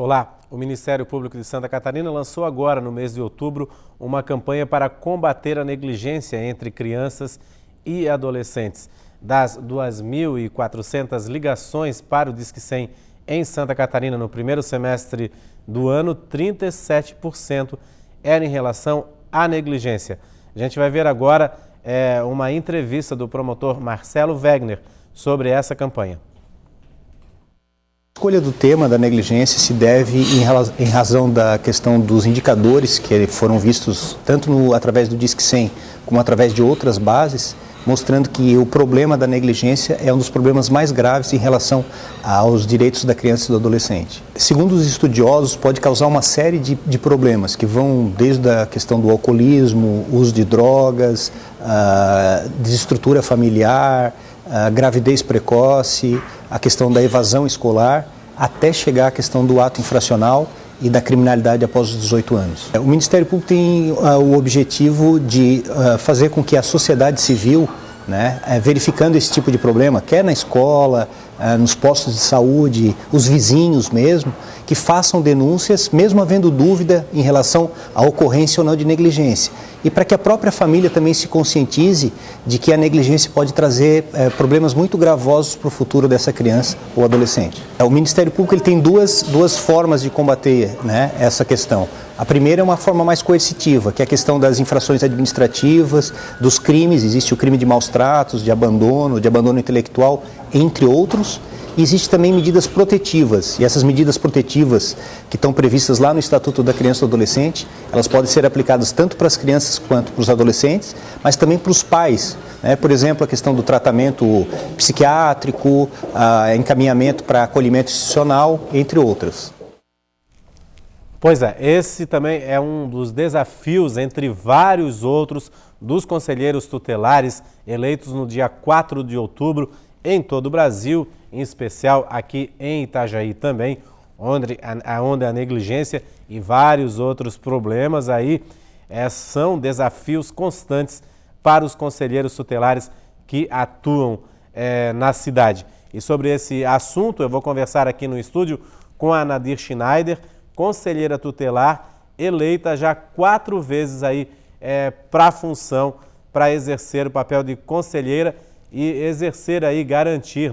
Olá, o Ministério Público de Santa Catarina lançou agora, no mês de outubro, uma campanha para combater a negligência entre crianças e adolescentes. Das 2.400 ligações para o Disque 100 em Santa Catarina no primeiro semestre do ano, 37% era em relação à negligência. A gente vai ver agora uma entrevista do promotor Marcelo Wegner sobre essa campanha. A escolha do tema da negligência se deve em razão da questão dos indicadores que foram vistos tanto através do Disque 100 como através de outras bases, mostrando que o problema da negligência é um dos problemas mais graves em relação aos direitos da criança e do adolescente. Segundo os estudiosos, pode causar uma série de problemas que vão desde a questão do alcoolismo, uso de drogas, desestrutura familiar, a gravidez precoce, a questão da evasão escolar, até chegar à questão do ato infracional e da criminalidade após os 18 anos. O Ministério Público tem o objetivo de fazer com que a sociedade civil, verificando esse tipo de problema, quer na escola, nos postos de saúde, os vizinhos mesmo, que façam denúncias, mesmo havendo dúvida em relação à ocorrência ou não de negligência. E para que a própria família também se conscientize de que a negligência pode trazer problemas muito gravosos para o futuro dessa criança ou adolescente. O Ministério Público ele tem duas formas de combater essa questão. A primeira é uma forma mais coercitiva, que é a questão das infrações administrativas, dos crimes. Existe o crime de maus tratos, de abandono intelectual, entre outros. E existe também medidas protetivas, e essas medidas protetivas que estão previstas lá no Estatuto da Criança e do Adolescente, elas podem ser aplicadas tanto para as crianças quanto para os adolescentes, mas também para os pais. Por exemplo, a questão do tratamento psiquiátrico, encaminhamento para acolhimento institucional, entre outras. Pois é, esse também é um dos desafios, entre vários outros, dos conselheiros tutelares eleitos no dia 4 de outubro em todo o Brasil, em especial aqui em Itajaí também, onde a negligência e vários outros problemas aí são desafios constantes para os conselheiros tutelares que atuam na cidade. E sobre esse assunto eu vou conversar aqui no estúdio com a Nadir Schneider, conselheira tutelar, eleita já 4 vezes aí para a função, para exercer o papel de conselheira e exercer aí, garantir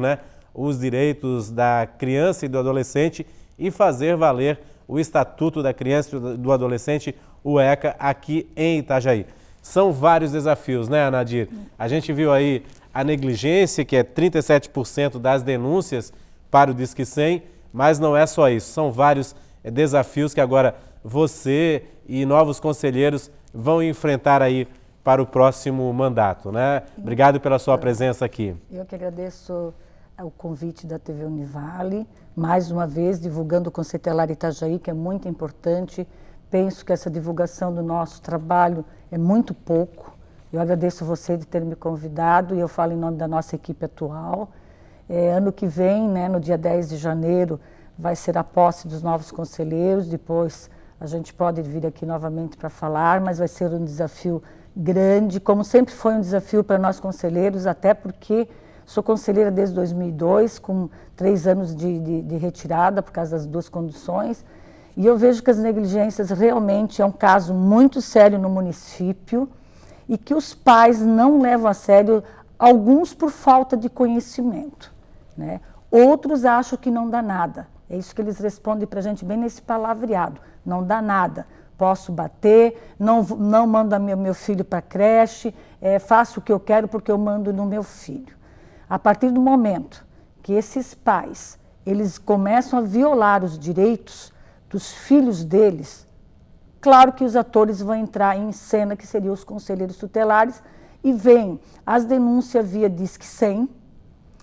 os direitos da criança e do adolescente e fazer valer o Estatuto da Criança e do Adolescente, o ECA, aqui em Itajaí. São vários desafios, Nadir? A gente viu aí a negligência, que é 37% das denúncias para o Disque 100, mas não é só isso, são vários desafios que agora você e novos conselheiros vão enfrentar aí para o próximo mandato, Obrigado pela sua presença aqui. Eu que agradeço o convite da TV Univale, mais uma vez divulgando o Conselho Tutelar Itajaí, que é muito importante. Penso que essa divulgação do nosso trabalho é muito pouco. Eu agradeço você de ter me convidado e eu falo em nome da nossa equipe atual. Ano que vem, no dia 10 de janeiro, vai ser a posse dos novos conselheiros, depois a gente pode vir aqui novamente para falar, mas vai ser um desafio grande, como sempre foi um desafio para nós conselheiros, até porque sou conselheira desde 2002, com 3 anos de retirada por causa das 2 conduções, e eu vejo que as negligências realmente é um caso muito sério no município e que os pais não levam a sério, alguns por falta de conhecimento, Outros acham que não dá nada. É isso que eles respondem para a gente bem nesse palavreado. Não dá nada. Posso bater, não mando meu filho para a creche, faço o que eu quero porque eu mando no meu filho. A partir do momento que esses pais, eles começam a violar os direitos dos filhos deles, claro que os atores vão entrar em cena, que seriam os conselheiros tutelares, e vem as denúncias via Disque 100,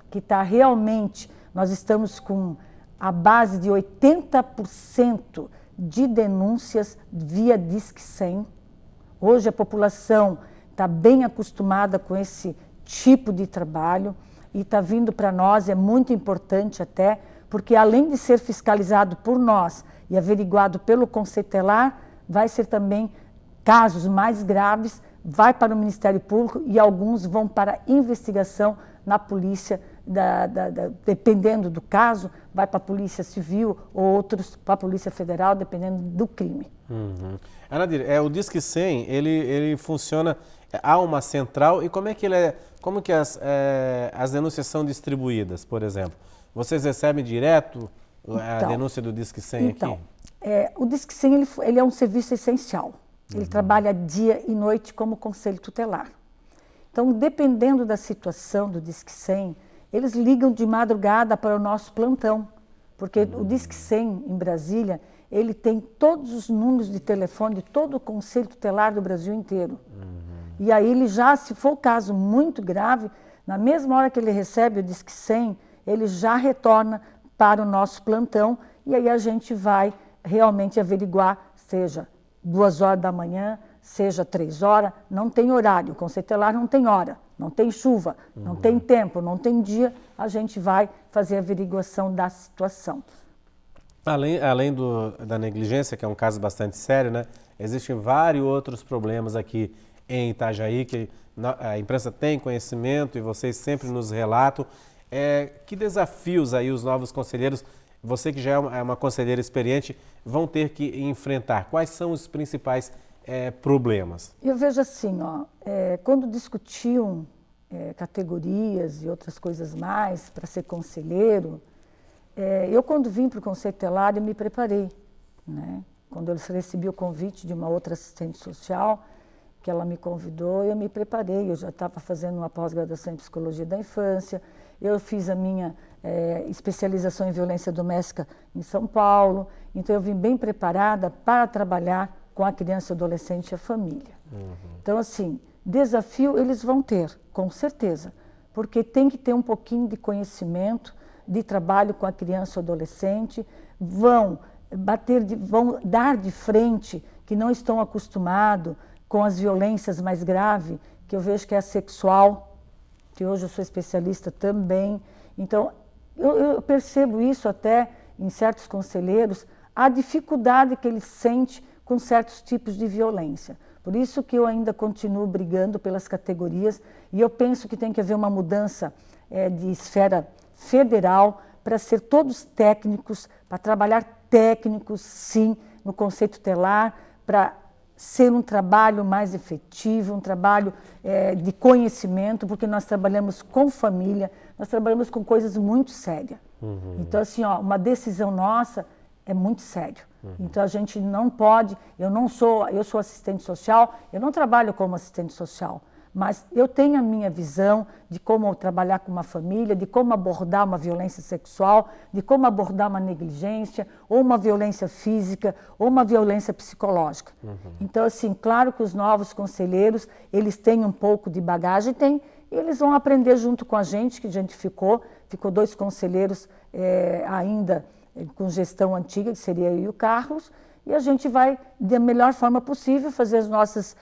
que está realmente, nós estamos com a base de 80% de denúncias via Disque 100. Hoje a população está bem acostumada com esse tipo de trabalho e está vindo para nós, é muito importante até, porque além de ser fiscalizado por nós e averiguado pelo Conselho Tutelar, vai ser também casos mais graves, vai para o Ministério Público e alguns vão para investigação na Polícia dependendo do caso, vai para a Polícia Civil ou outros para a Polícia Federal, dependendo do crime. Uhum. Anadir, o Disque 100, ele funciona, há uma central, e como é que como que as denúncias são distribuídas, por exemplo? Vocês recebem direto a denúncia do Disque 100 aqui? O Disque 100 ele é um serviço essencial. Ele trabalha dia e noite como conselho tutelar. Então, dependendo da situação do Disque 100, eles ligam de madrugada para o nosso plantão, porque o Disque 100 em Brasília, ele tem todos os números de telefone de todo o conselho tutelar do Brasil inteiro. E aí ele já, se for o caso muito grave, na mesma hora que ele recebe o Disque 100, ele já retorna para o nosso plantão e aí a gente vai realmente averiguar, seja 2 horas da manhã, seja 3 horas, não tem horário, o conselho tutelar não tem hora, não tem chuva, não tem tempo, não tem dia, a gente vai fazer a averiguação da situação. Além da negligência, que é um caso bastante sério, né? Existem vários outros problemas aqui em Itajaí, que a imprensa tem conhecimento e vocês sempre nos relatam. Que desafios aí os novos conselheiros, você que já é uma conselheira experiente, vão ter que enfrentar? Quais são os principais problemas? Eu vejo assim, quando discutiam categorias e outras coisas mais para ser conselheiro, eu quando vim para o Conselho Tutelar eu me preparei, né? Quando eu recebi o convite de uma outra assistente social, que ela me convidou, eu me preparei, eu já estava fazendo uma pós-graduação em Psicologia da Infância, eu fiz a minha especialização em violência doméstica em São Paulo, então eu vim bem preparada para trabalhar com a criança, o adolescente e a família. Então, assim, desafio eles vão ter, com certeza, porque tem que ter um pouquinho de conhecimento, de trabalho com a criança ou adolescente, vão dar de frente, que não estão acostumados com as violências mais graves, que eu vejo que é a sexual, que hoje eu sou especialista também. Então, eu percebo isso até em certos conselheiros, a dificuldade que eles sentem com certos tipos de violência. Por isso que eu ainda continuo brigando pelas categorias e eu penso que tem que haver uma mudança de esfera federal para ser todos técnicos, para trabalhar técnicos, sim, no Conselho Tutelar, para ser um trabalho mais efetivo, um trabalho de conhecimento, porque nós trabalhamos com família, nós trabalhamos com coisas muito sérias. Então, assim, uma decisão nossa é muito sério. Então, a gente não pode, eu sou assistente social, eu não trabalho como assistente social, mas eu tenho a minha visão de como trabalhar com uma família, de como abordar uma violência sexual, de como abordar uma negligência, ou uma violência física, ou uma violência psicológica. Então, assim, claro que os novos conselheiros, eles têm um pouco de bagagem, e eles vão aprender junto com a gente, que a gente ficou 2 conselheiros ainda com gestão antiga, que seria eu e o Carlos, e a gente vai, da melhor forma possível, fazer as nossas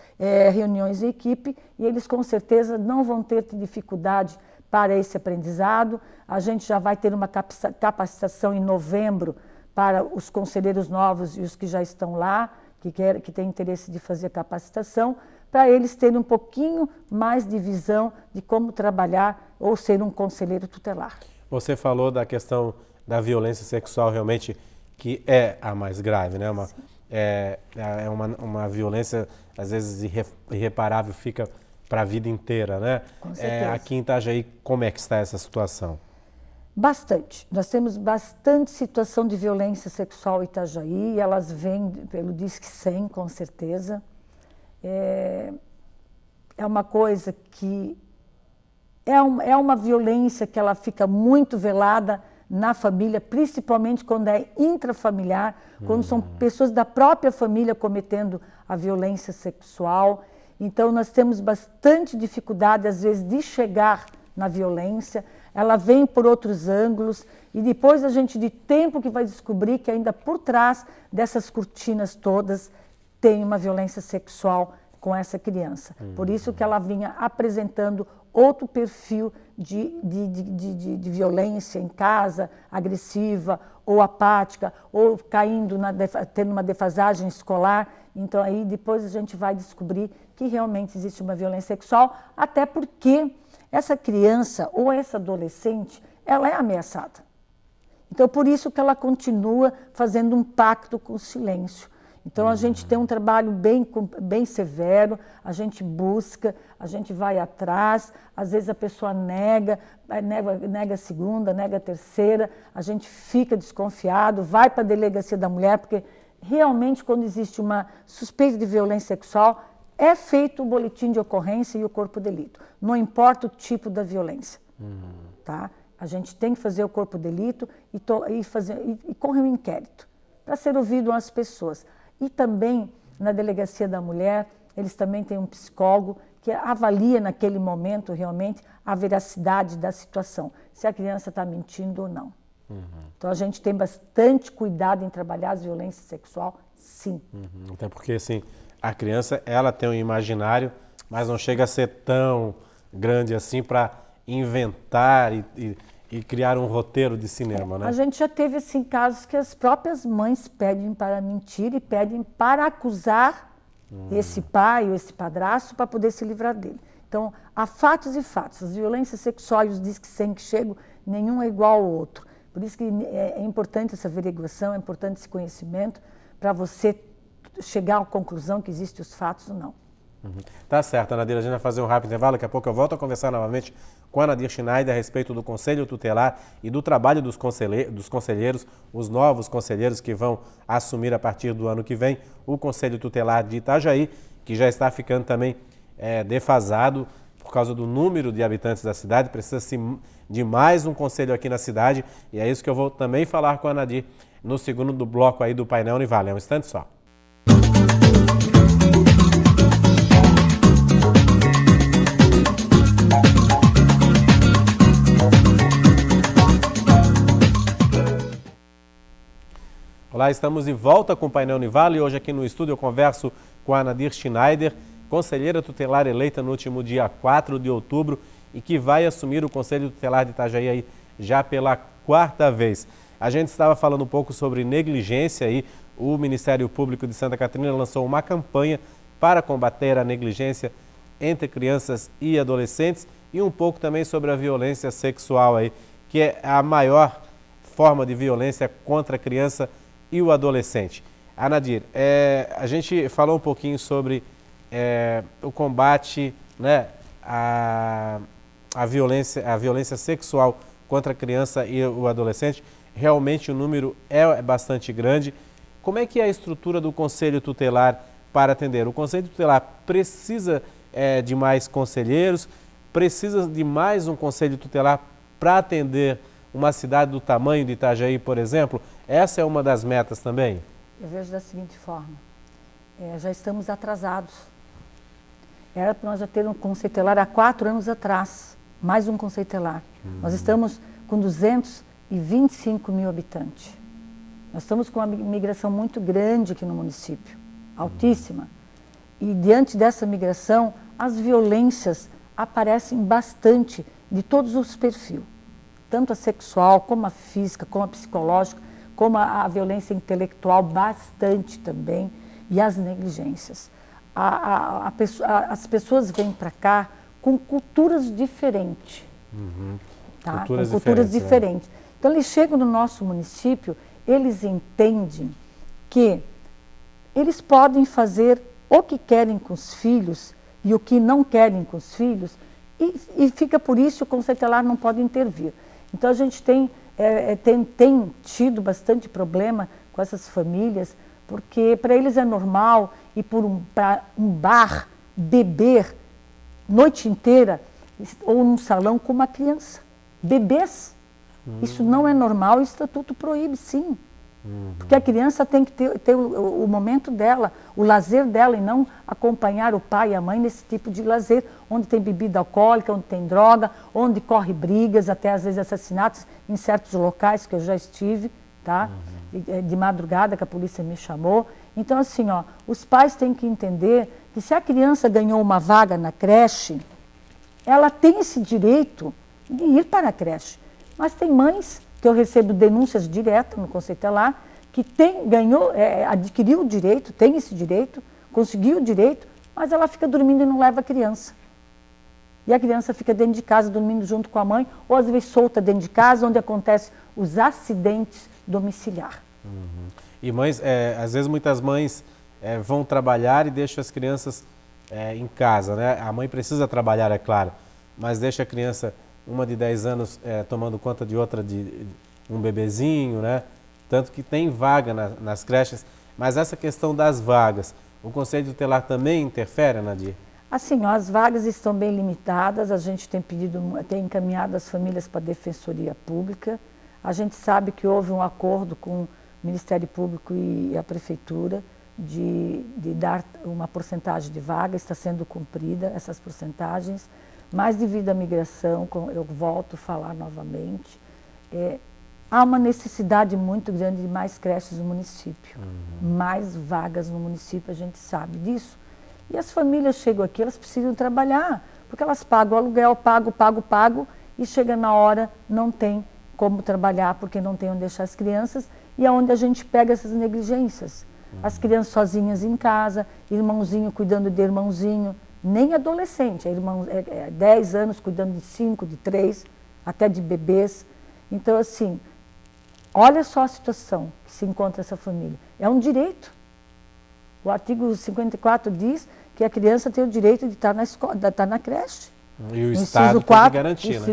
reuniões em equipe, e eles com certeza não vão ter dificuldade para esse aprendizado. A gente já vai ter uma capacitação em novembro para os conselheiros novos e os que já estão lá, que têm interesse de fazer capacitação, para eles terem um pouquinho mais de visão de como trabalhar ou ser um conselheiro tutelar. Você falou da questão da violência sexual, realmente, que é a mais grave, né? Uma violência, às vezes, irreparável, fica para a vida inteira, né? Com certeza. Aqui em Itajaí, como é que está essa situação? Bastante. Nós temos bastante situação de violência sexual em Itajaí, elas vêm pelo Disque 100, com certeza. É uma coisa que é uma violência que ela fica muito velada na família, principalmente quando é intrafamiliar, quando são pessoas da própria família cometendo a violência sexual. Então, nós temos bastante dificuldade, às vezes, de chegar na violência. Ela vem por outros ângulos e depois a gente, de tempo, que vai descobrir que ainda por trás dessas cortinas todas tem uma violência sexual com essa criança. Por isso que ela vinha apresentando outro perfil de violência em casa, agressiva ou apática, ou caindo, tendo uma defasagem escolar. Então, aí depois a gente vai descobrir que realmente existe uma violência sexual, até porque essa criança ou essa adolescente, ela é ameaçada. Então, por isso que ela continua fazendo um pacto com o silêncio. Então, a gente tem um trabalho bem severo, a gente busca, a gente vai atrás, às vezes a pessoa nega a segunda, nega a terceira, a gente fica desconfiado, vai para a delegacia da mulher, porque realmente quando existe uma suspeita de violência sexual, é feito o boletim de ocorrência e o corpo de delito, não importa o tipo da violência, tá? A gente tem que fazer o corpo de delito e correr um inquérito, para ser ouvido as pessoas. E também, na delegacia da mulher, eles também têm um psicólogo que avalia naquele momento realmente a veracidade da situação, se a criança está mentindo ou não. Então a gente tem bastante cuidado em trabalhar as violências sexuais, sim. Até porque, assim, a criança, ela tem um imaginário, mas não chega a ser tão grande assim para inventar e criar um roteiro de cinema, né? A gente já teve assim, casos que as próprias mães pedem para mentir e pedem para acusar esse pai ou esse padrasto para poder se livrar dele. Então, há fatos e fatos. As violências sexuais, os disques 100 que chegam, nenhum é igual ao outro. Por isso que é importante essa averiguação, é importante esse conhecimento para você chegar à conclusão que existem os fatos ou não. Tá certo, Anadir, a gente vai fazer um rápido intervalo, daqui a pouco eu volto a conversar novamente com a Anadir Schneider a respeito do Conselho Tutelar e do trabalho dos conselheiros, os novos conselheiros que vão assumir a partir do ano que vem o Conselho Tutelar de Itajaí, que já está ficando também defasado por causa do número de habitantes da cidade, precisa-se de mais um conselho aqui na cidade e é isso que eu vou também falar com a Anadir no segundo bloco aí do painel Univale. É um instante só. Olá, estamos de volta com o painel Univale e hoje aqui no estúdio eu converso com a Anadir Schneider, conselheira tutelar eleita no último dia 4 de outubro e que vai assumir o Conselho Tutelar de Itajaí aí já pela 4ª vez. A gente estava falando um pouco sobre negligência e o Ministério Público de Santa Catarina lançou uma campanha para combater a negligência entre crianças e adolescentes e um pouco também sobre a violência sexual aí, que é a maior forma de violência contra a criança e o adolescente. Anadir, a gente falou um pouquinho sobre o combate, né, a violência sexual contra a criança e o adolescente. Realmente o número é bastante grande. Como é que é a estrutura do Conselho Tutelar para atender? O Conselho Tutelar precisa de mais conselheiros? Precisa de mais um Conselho Tutelar para atender uma cidade do tamanho de Itajaí, por exemplo? Essa é uma das metas também? Eu vejo da seguinte forma, já estamos atrasados. Era para nós já ter um Conselho Tutelar há 4 anos atrás, mais um Conselho Tutelar. Nós estamos com 225 mil habitantes. Nós estamos com uma migração muito grande aqui no município, altíssima. E diante dessa migração, as violências aparecem bastante de todos os perfis. Tanto a sexual, como a física, como a psicológica, como a violência intelectual, bastante também, e as negligências. As pessoas vêm para cá com culturas diferentes. Tá? Culturas diferentes. Então, eles chegam no nosso município, eles entendem que eles podem fazer o que querem com os filhos e o que não querem com os filhos, e fica por isso o Conselho Tutelar não pode intervir. Então, a gente tem tido bastante problema com essas famílias, porque para eles é normal ir para um bar, beber noite inteira, ou num salão com uma criança. Bebês. Isso não é normal, o Estatuto proíbe, sim. Porque a criança tem que ter o momento dela, o lazer dela, e não acompanhar o pai e a mãe nesse tipo de lazer, onde tem bebida alcoólica, onde tem droga, onde corre brigas, até às vezes assassinatos em certos locais que eu já estive, tá? De madrugada que a polícia me chamou. Então, assim, os pais têm que entender que se a criança ganhou uma vaga na creche, ela tem esse direito de ir para a creche. Mas tem mães, que eu recebo denúncias diretas no Conselho Tutelar, que adquiriu o direito, tem esse direito, conseguiu o direito, mas ela fica dormindo e não leva a criança. e a criança fica dentro de casa dormindo junto com a mãe, ou às vezes solta dentro de casa, onde acontecem os acidentes domiciliares. E mães, às vezes muitas mães vão trabalhar e deixam as crianças em casa, né? A mãe precisa trabalhar, é claro, mas deixa a criança, uma de 10 anos, tomando conta de outra de um bebezinho, né? Tanto que tem vaga nas creches, mas essa questão das vagas, o Conselho Tutelar também interfere, Nadir? Assim, as vagas estão bem limitadas, a gente tem tem encaminhado as famílias para a Defensoria Pública, a gente sabe que houve um acordo com o Ministério Público e a Prefeitura de dar uma porcentagem de vaga, está sendo cumprida essas porcentagens, mas devido à migração, eu volto a falar novamente, há uma necessidade muito grande de mais creches no município, mais vagas no município, a gente sabe disso. E as famílias chegam aqui, elas precisam trabalhar, porque elas pagam o aluguel, pagam, e chega na hora, não tem como trabalhar, porque não tem onde deixar as crianças, e é onde a gente pega essas negligências. As crianças sozinhas em casa, irmãozinho cuidando de irmãozinho, nem adolescente, 10 anos cuidando de 5, de 3, até de bebês. Então, assim, olha só a situação que se encontra essa família. É um direito. O artigo 54 diz que a criança tem o direito de estar na escola, de estar na creche. E o Estado tem que garantir, né?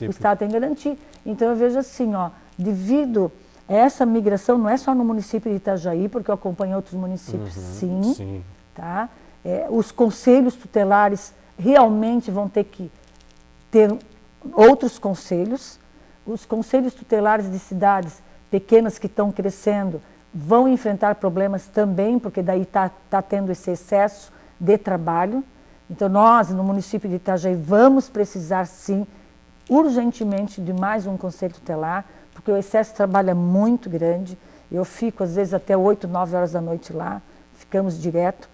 O Estado tem que garantir. Então, eu vejo assim, devido a essa migração, não é só no município de Itajaí, porque eu acompanho outros municípios, sim. Tá? Os conselhos tutelares realmente vão ter que ter outros conselhos. Os conselhos tutelares de cidades pequenas que estão crescendo vão enfrentar problemas também, porque daí está tendo esse excesso de trabalho. Então, nós, no município de Itajaí, vamos precisar, sim, urgentemente de mais um conselho tutelar, porque o excesso de trabalho é muito grande. Eu fico, às vezes, até 8, 9 horas da noite lá, ficamos direto,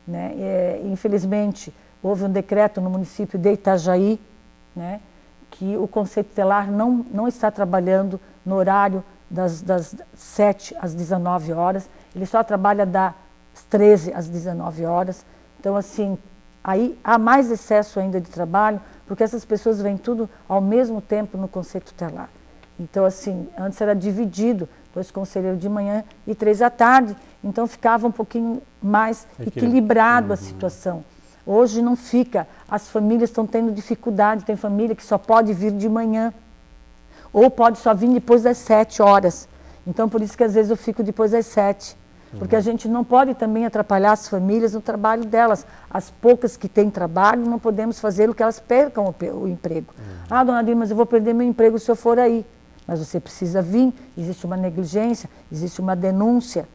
né? Infelizmente, houve um decreto no município de Itajaí, né, que o conselho tutelar não está trabalhando no horário das 7 às 19 horas, ele só trabalha das 13 às 19 horas. Então, assim, aí há mais excesso ainda de trabalho, porque essas pessoas vêm tudo ao mesmo tempo no conselho tutelar. Então, assim, antes era dividido, 2 conselheiros de manhã e 3 à tarde, então ficava um pouquinho mais equilibrado a situação. Hoje não fica, as famílias estão tendo dificuldade, tem família que só pode vir de manhã, ou pode só vir depois das 7 horas. Então, por isso que às vezes eu fico depois das 7, porque a gente não pode também atrapalhar as famílias no trabalho delas. As poucas que têm trabalho, não podemos fazer o que elas percam o emprego. Ah, dona Dilma, mas eu vou perder meu emprego se eu for aí. Mas você precisa vir, existe uma negligência, existe uma denúncia.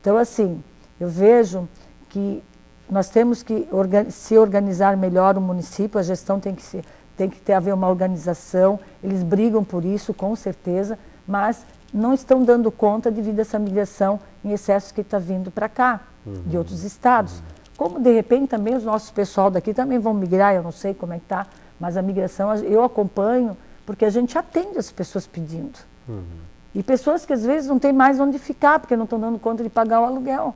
Então, assim, eu vejo que nós temos que se organizar melhor o município, a gestão tem que haver uma organização, eles brigam por isso, com certeza, mas não estão dando conta devido a essa migração em excesso que está vindo para cá, de outros estados. Como, de repente, também os nossos pessoal daqui também vão migrar, eu não sei como é que está, mas a migração eu acompanho, porque a gente atende as pessoas pedindo. E pessoas que às vezes não têm mais onde ficar, porque não estão dando conta de pagar o aluguel.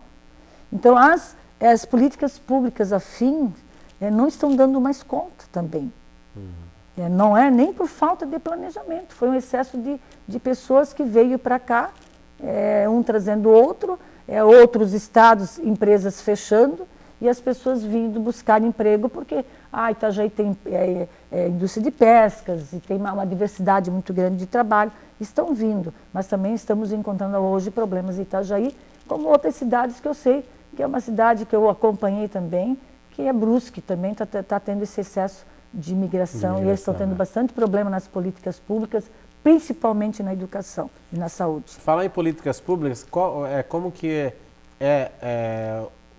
Então, as políticas públicas afins não estão dando mais conta também. Não é nem por falta de planejamento, foi um excesso de pessoas que veio para cá, um trazendo outro, outros estados, empresas fechando, e as pessoas vindo buscar emprego, porque Itajaí tem indústria de pescas, e tem uma diversidade muito grande de trabalho, estão vindo, mas também estamos encontrando hoje problemas em Itajaí, como outras cidades que eu sei, que é uma cidade que eu acompanhei também, que é Brusque, também está tendo esse excesso de imigração, e eles estão tendo bastante problema nas políticas públicas, principalmente na educação e na saúde. Falar em políticas públicas, como que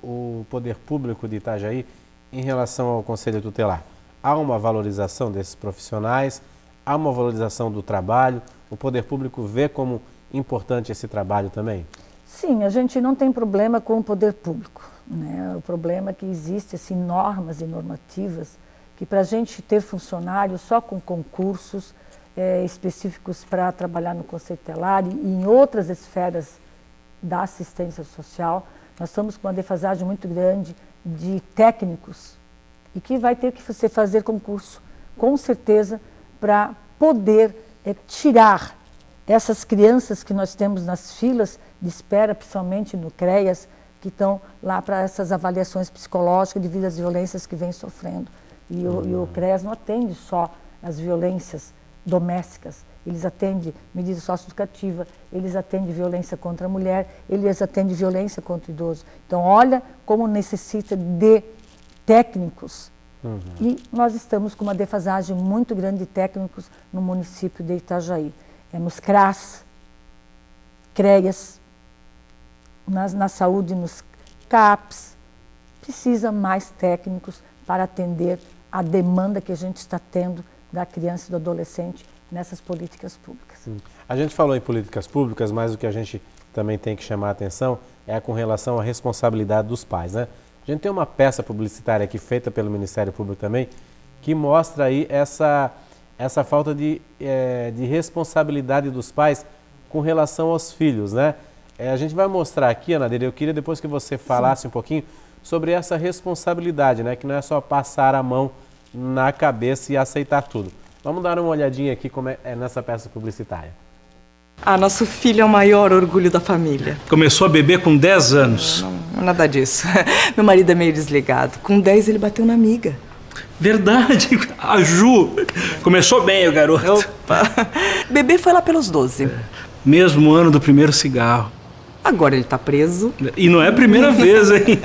o poder público de Itajaí em relação ao Conselho Tutelar? Há uma valorização desses profissionais, há uma valorização do trabalho, o poder público vê como importante esse trabalho também? Sim, a gente não tem problema com o poder público, né? O problema é que existe assim, normas e normativas que para a gente ter funcionário só com concursos específicos para trabalhar no Conselho Tutelar e em outras esferas da assistência social, nós estamos com uma defasagem muito grande de técnicos e que vai ter que você fazer concurso, com certeza, para poder tirar essas crianças que nós temos nas filas de espera, principalmente no CREAS, que estão lá para essas avaliações psicológicas devido às violências que vêm sofrendo. E o CREAS não atende só as violências domésticas, eles atendem medida socioeducativa, eles atendem violência contra a mulher, eles atendem violência contra o idoso. Então, olha como necessita de técnicos. E nós estamos com uma defasagem muito grande de técnicos no município de Itajaí. Nos CRAS, CREAS, na saúde, nos CAPs. Precisa mais técnicos para atender a demanda que a gente está tendo da criança e do adolescente nessas políticas públicas. A gente falou em políticas públicas, mas o que a gente também tem que chamar a atenção é com relação à responsabilidade dos pais, né? A gente tem uma peça publicitária aqui feita pelo Ministério Público também, que mostra aí essa falta de responsabilidade dos pais com relação aos filhos, né? A gente vai mostrar aqui, Ana Adeira, eu queria depois que você falasse um pouquinho sobre essa responsabilidade, né? Que não é só passar a mão na cabeça e aceitar tudo. Vamos dar uma olhadinha aqui como é nessa peça publicitária. Nosso filho é o maior orgulho da família. Começou a beber com 10 anos. Não, nada disso. Meu marido é meio desligado. Com 10 ele bateu na amiga. Verdade, a Ju. Começou bem o garoto. Opa. Bebê foi lá pelos 12. Mesmo ano do primeiro cigarro. Agora ele tá preso. E não é a primeira vez, hein?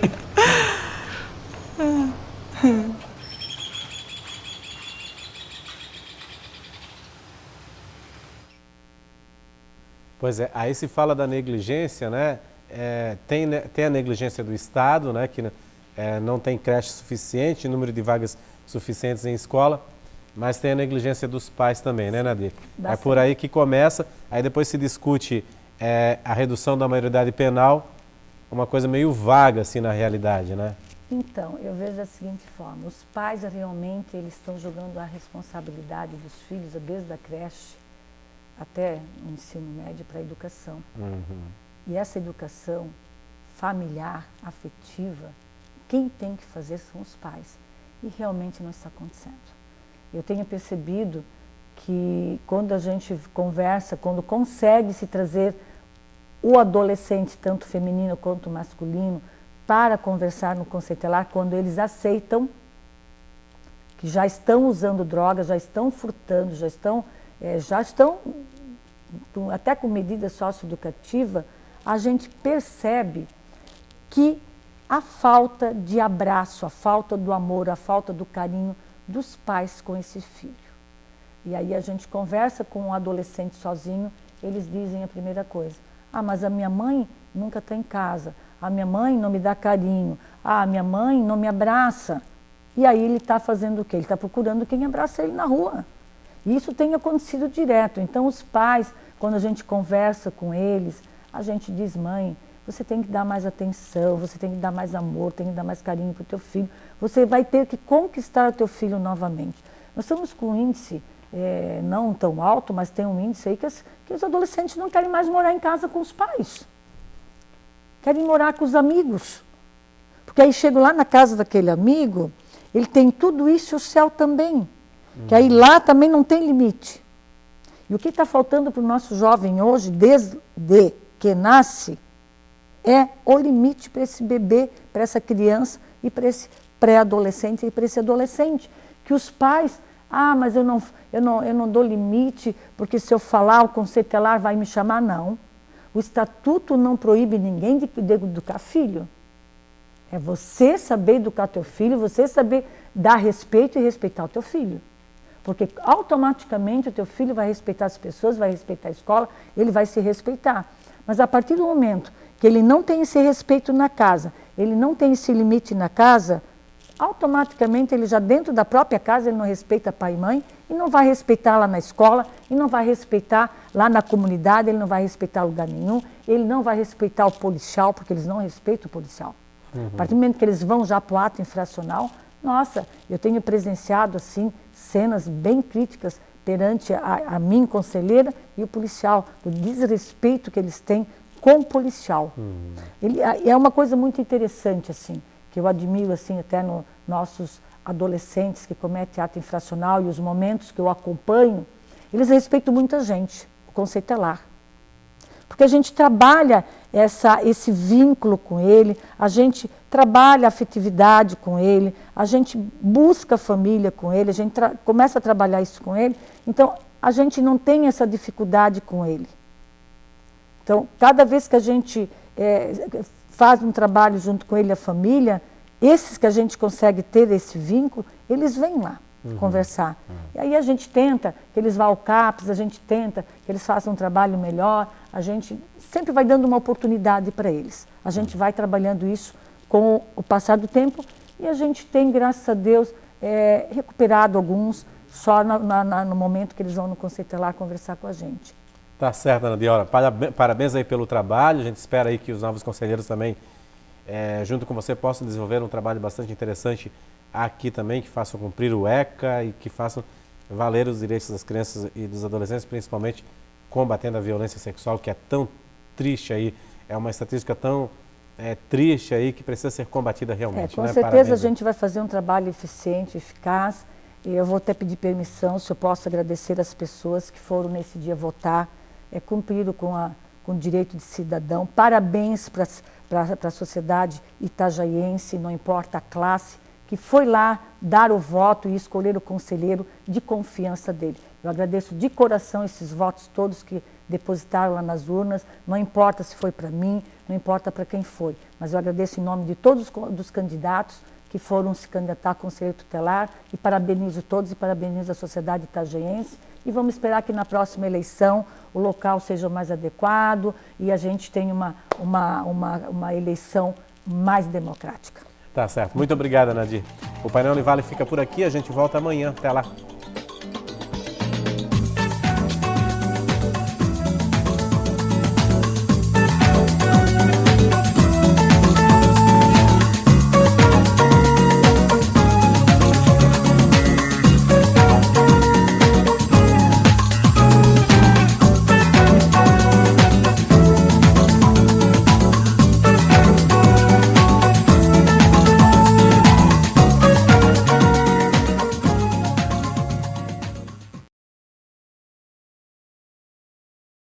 Pois é, aí se fala da negligência, né? Tem a negligência do Estado, né? Que não tem creche suficiente, número de vagas suficientes em escola, mas tem a negligência dos pais também, né, Nadir? É por aí que começa, aí depois se discute a redução da maioridade penal, uma coisa meio vaga assim na realidade, né? Então, eu vejo da seguinte forma, os pais realmente eles estão jogando a responsabilidade dos filhos desde a creche até o ensino médio para a educação. E essa educação familiar, afetiva, quem tem que fazer são os pais. E realmente não está acontecendo. Eu tenho percebido que quando a gente conversa, quando consegue se trazer o adolescente, tanto feminino quanto masculino, para conversar no Conselho Tutelar, quando eles aceitam que já estão usando drogas, já estão furtando, já estão até com medida socioeducativa, a gente percebe que a falta de abraço, a falta do amor, a falta do carinho dos pais com esse filho. E aí a gente conversa com um adolescente sozinho, eles dizem a primeira coisa, mas a minha mãe nunca está em casa, a minha mãe não me dá carinho, a minha mãe não me abraça. E aí ele está fazendo o quê? Ele está procurando quem abraça ele na rua. E isso tem acontecido direto. Então os pais, quando a gente conversa com eles, a gente diz, mãe, você tem que dar mais atenção, você tem que dar mais amor, tem que dar mais carinho para o teu filho. Você vai ter que conquistar o teu filho novamente. Nós estamos com um índice não tão alto, mas tem um índice aí que os adolescentes não querem mais morar em casa com os pais. Querem morar com os amigos. Porque aí chego lá na casa daquele amigo, ele tem tudo isso e o céu também. Que aí lá também não tem limite. E o que está faltando para o nosso jovem hoje, desde que nasce, é o limite para esse bebê, para essa criança e para esse pré-adolescente e para esse adolescente. Que os pais, mas eu não dou limite, porque se eu falar o Conselho Tutelar vai me chamar, não. O estatuto não proíbe ninguém de educar filho. É você saber educar teu filho, você saber dar respeito e respeitar o teu filho. Porque automaticamente o teu filho vai respeitar as pessoas, vai respeitar a escola, ele vai se respeitar. Mas a partir do momento que ele não tem esse respeito na casa, ele não tem esse limite na casa, automaticamente ele já dentro da própria casa ele não respeita pai e mãe e não vai respeitar lá na escola e não vai respeitar lá na comunidade, ele não vai respeitar lugar nenhum, ele não vai respeitar o policial, porque eles não respeitam o policial. A partir do momento que eles vão já para o ato infracional, nossa, eu tenho presenciado assim cenas bem críticas perante a mim, conselheira, e o policial, do desrespeito que eles têm com o policial. É uma coisa muito interessante, assim, que eu admiro assim, até nos nossos adolescentes que cometem ato infracional e os momentos que eu acompanho, eles respeitam muita gente, o Conselho Tutelar. Porque a gente trabalha esse vínculo com ele, a gente trabalha a afetividade com ele, a gente busca a família com ele, a gente começa a trabalhar isso com ele, então a gente não tem essa dificuldade com ele. Então, cada vez que a gente faz um trabalho junto com ele e a família, esses que a gente consegue ter esse vínculo, eles vêm lá conversar. E aí a gente tenta que eles vá ao CAPS, a gente tenta que eles façam um trabalho melhor, a gente sempre vai dando uma oportunidade para eles. A gente vai trabalhando isso com o passar do tempo e a gente tem, graças a Deus, recuperado alguns só no momento que eles vão no Conselho Tutelar conversar com a gente. Tá certo, Ana Diora. Parabéns aí pelo trabalho. A gente espera aí que os novos conselheiros também, junto com você, possam desenvolver um trabalho bastante interessante aqui também, que façam cumprir o ECA e que façam valer os direitos das crianças e dos adolescentes, principalmente combatendo a violência sexual, que é tão triste aí, é uma estatística tão triste aí que precisa ser combatida realmente. Com certeza Parabéns, a gente vai fazer um trabalho eficiente, eficaz. E eu vou até pedir permissão, se eu posso agradecer as pessoas que foram nesse dia votar, cumprido com o direito de cidadão. Parabéns para a sociedade itajaiense, não importa a classe, que foi lá dar o voto e escolher o conselheiro de confiança dele. Eu agradeço de coração esses votos todos que depositaram lá nas urnas, não importa se foi para mim, não importa para quem foi, mas eu agradeço em nome de todos os candidatos que foram se candidatar a conselheiro tutelar e parabenizo todos e parabenizo a sociedade itajaiense e vamos esperar que na próxima eleição o local seja mais adequado e a gente tenha uma eleição mais democrática. Tá certo. Muito obrigado, Nadir. O Painel Univale fica por aqui, a gente volta amanhã. Até lá.